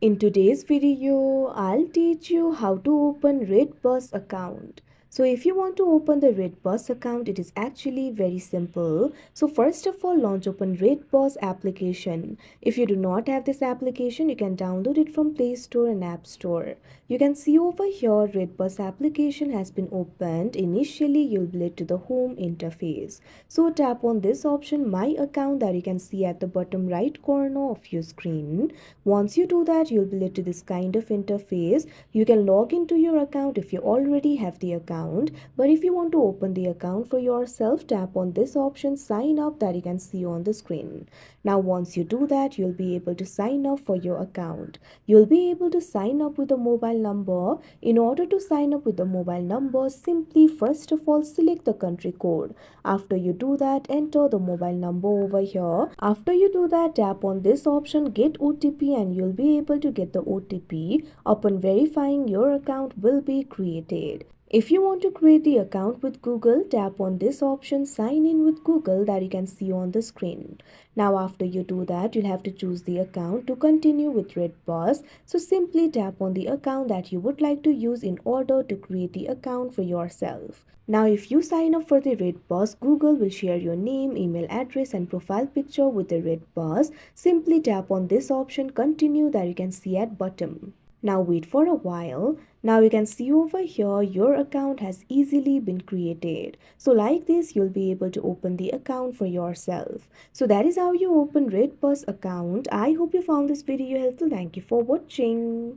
In today's video, I'll teach you how to open RedBus account. So if you want to open the RedBus account, it is actually very simple. So first of all, launch open RedBus application. If you do not have this application, you can download it from Play Store and App Store. You can see over here RedBus application has been opened. Initially, you'll be led to the home interface. So tap on this option, My Account, that you can see at the bottom right corner of your screen. Once you do that, you'll be led to this kind of interface. You can log into your account if you already have the account, but if you want to open the account for yourself, tap on this option, sign up, that you can see on the screen. Now once you do that, you'll be able to sign up for your account. You'll be able to sign up with a mobile number. In order to sign up with the mobile number, simply first of all select the country code. After you do that, enter the mobile number over here. After you do that, tap on this option, get OTP, and you'll be able to get the OTP. Upon verifying, your account will be created. If you want to create the account with Google, tap on this option, sign in with Google, that you can see on the screen. Now after you do that, you'll have to choose the account to continue with RedBus. So simply tap on the account that you would like to use in order to create the account for yourself. Now if you sign up for the RedBus, Google will share your name, email address and profile picture with the RedBus. Simply tap on this option, continue, that you can see at bottom. Now wait for a while. Now you can see over here your account has easily been created. So like this, you'll be able to open the account for yourself. So that is how you open RedBus account. I hope you found this video helpful. Thank you for watching.